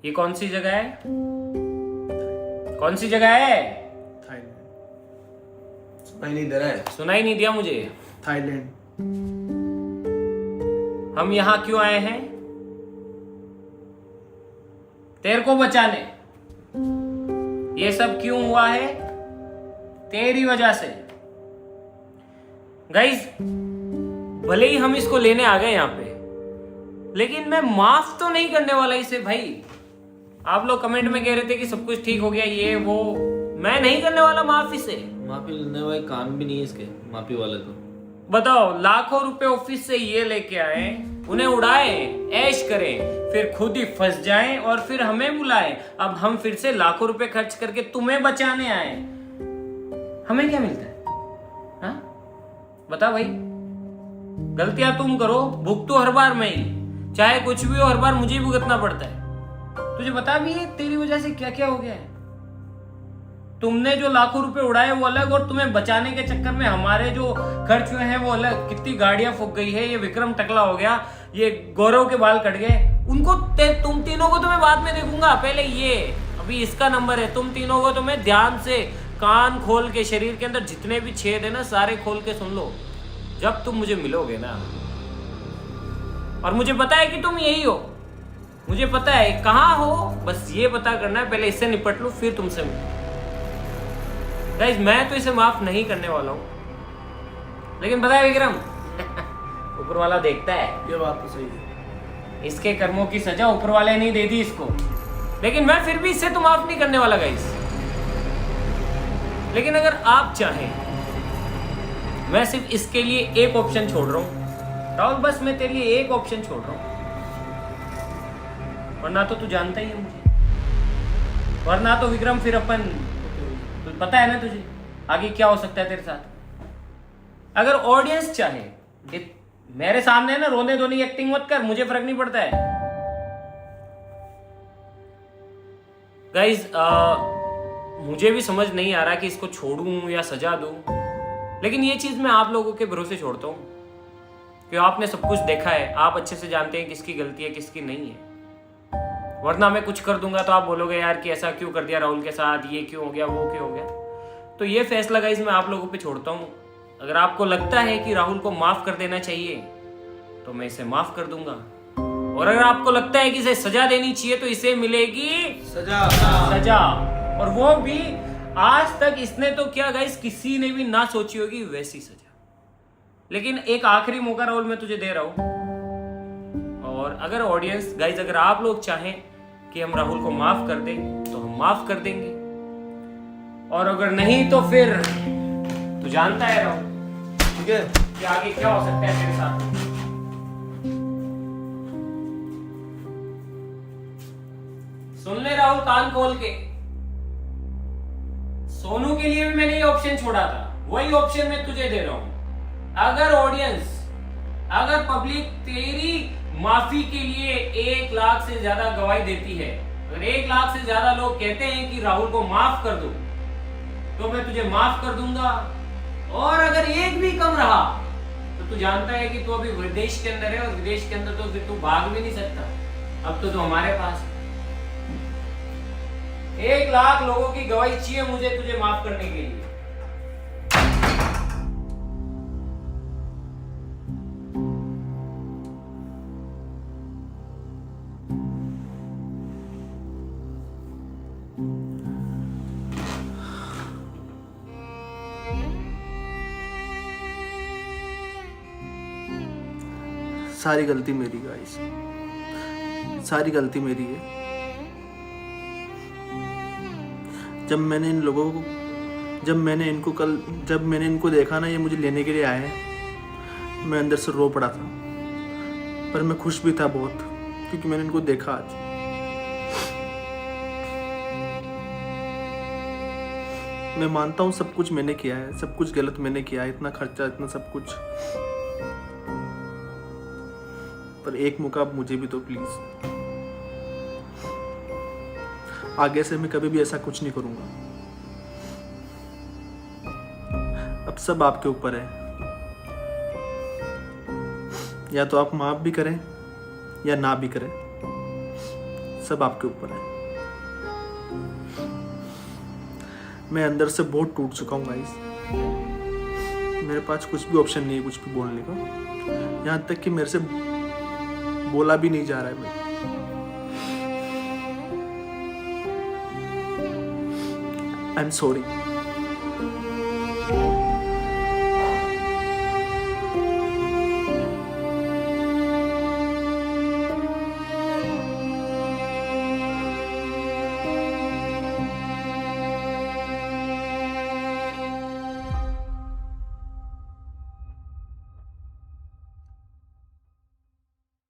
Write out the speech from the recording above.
ये कौन सी जगह है? कौन सी जगह है? थाईलैंड। सुनाई नहीं दे रहा है? सुनाई नहीं दिया मुझे। थाईलैंड। हम यहाँ क्यों आए हैं? तेरे को बचाने। ये सब क्यों हुआ है? तेरी वजह से। गाइस, भले ही हम इसको लेने आ गए यहाँ पे, लेकिन मैं माफ तो नहीं करने वाला इसे भाई। आप लोग कमेंट में कह रहे थे कि सब कुछ ठीक हो गया, ये वो। मैं नहीं करने वाला माफ इसे। माफी लेने वाले काम भी नहीं है इसके, माफी वाले तो। बताओ, लाखों रुपए ऑफिस से ये लेके आए, उन्हें उड़ाए, ऐश करें, फिर खुद ही फंस जाएं और फिर हमें बुलाए। अब हम फिर से लाखों रुपए खर्च करके तुम्हें बचाने आए, हमें क्या मिलता है? हाँ? बता भाई। गलतियां तुम करो, भुगतो हर बार मैं ही, चाहे कुछ भी हो, हर बार मुझे ही भुगतना पड़ता है। तुझे बता भी है तेरी वजह से क्या क्या हो गया है? तुमने जो लाखों रुपए उड़ाए वो अलग, और तुम्हें बचाने के चक्कर में हमारे जो खर्च हुए हैं वो अलग। कितनी गाड़ियां फूक गई है, ये विक्रम टकला हो गया, ये गौरव के बाल कट गए। उनको तुम तीनों को तो मैं बाद में देखूंगा, पहले ये अभी इसका नंबर है। तुम तीनों को तो मैं ध्यान से कान खोल के, शरीर के अंदर जितने भी छेद है ना सारे खोल के सुन लो जब तुम मुझे मिलोगे ना। और मुझे पता है कि तुम यही हो, मुझे पता है कहाँ हो, बस ये पता करना है। पहले इससे निपट लो फिर तुमसे मिलो। गाइस, मैं तो इसे माफ नहीं करने वाला हूं, लेकिन पता है विक्रम ऊपर वाला देखता है। ये बात तो सही है। इसके कर्मों की सजा ऊपर वाले नहीं दे दी इसको, लेकिन मैं फिर भी इससे तो माफ नहीं करने वाला गाइस। लेकिन अगर आप चाहें, मैं सिर्फ इसके लिए एक ऑप्शन छोड़ रहा हूं राहुल, बस मैं तेरे लिए एक ऑप्शन छोड़ रहा हूं। वरना तो तू जानता ही है मुझे, वरना तो विक्रम फिर अपन, तो पता है ना तुझे आगे क्या हो सकता है तेरे साथ। अगर ऑडियंस चाहे कि मेरे सामने ना रोने धोने की एक्टिंग मत कर, मुझे फर्क नहीं पड़ता है गाइज। मुझे भी समझ नहीं आ रहा कि इसको छोड़ूं या सजा दूं, लेकिन ये चीज मैं आप लोगों के भरोसे छोड़ता हूं कि आपने सब कुछ देखा है, आप अच्छे से जानते हैं किसकी गलती है किसकी नहीं है। वरना मैं कुछ कर दूंगा तो आप बोलोगे यार कि ऐसा क्यों कर दिया राहुल के साथ, ये क्यों हो गया, वो क्यों हो गया। तो ये फैसला गाइस मैं आप लोगों पे छोड़ता हूँ। अगर आपको लगता है कि राहुल को माफ कर देना चाहिए तो मैं इसे माफ कर दूंगा, और अगर आपको लगता है कि इसे सजा देनी चाहिए तो इसे मिलेगी सजा। सजा। और वो भी आज तक इसने तो क्या गाइस किसी ने भी ना सोची होगी वैसी सजा। लेकिन एक आखिरी मौका राहुल मैं तुझे दे रहा हूं, और अगर ऑडियंस गाइस, अगर आप लोग चाहें कि हम राहुल को माफ कर दें तो हम माफ कर देंगे, और अगर नहीं तो फिर तू जानता है राहुल, ठीक है, कि आगे क्या हो सकता है तेरे साथ। सुन ले राहुल कान खोल के, सोनू के लिए भी मैंने ये ऑप्शन छोड़ा था, वही ऑप्शन मैं तुझे दे रहा हूं। अगर ऑडियंस, अगर पब्लिक तेरी माफी के लिए 1 लाख से ज्यादा गवाही देती है, अगर 1 लाख से ज्यादा लोग कहते हैं कि राहुल को माफ कर दो, तो मैं तुझे माफ कर दूंगा। और अगर एक भी कम रहा तो तू जानता है कि तू अभी विदेश के अंदर है, और विदेश के अंदर तो फिर तू भाग भी नहीं सकता। अब तो तू हमारे पास है। 1 लाख लोगों की गवाही चाहिए मुझे तुझे माफ करने के लिए। सारी गलती मेरी गाइस, सारी गलती मेरी है। जब मैंने इनको देखा ना, ये मुझे लेने के लिए आए हैं, मैं अंदर से रो पड़ा था, पर मैं खुश भी था बहुत, क्योंकि मैंने इनको देखा आज। मैं मानता हूँ सब कुछ मैंने किया है, सब कुछ गलत मैंने किया है, इतना खर्चा, इतना सब कुछ, पर एक मौका अब मुझे भी दो प्लीज। आगे से मैं कभी भी ऐसा कुछ नहीं करूंगा। अब सब आपके ऊपर है, या तो आप माफ भी करें या ना भी करें, सब आपके ऊपर है। मैं अंदर से बहुत टूट चुका हूँ गाइस। मेरे पास कुछ भी ऑप्शन नहीं है कुछ भी बोलने का, यहाँ तक कि मेरे से बोला भी नहीं जा रहा है भाई। I am sorry.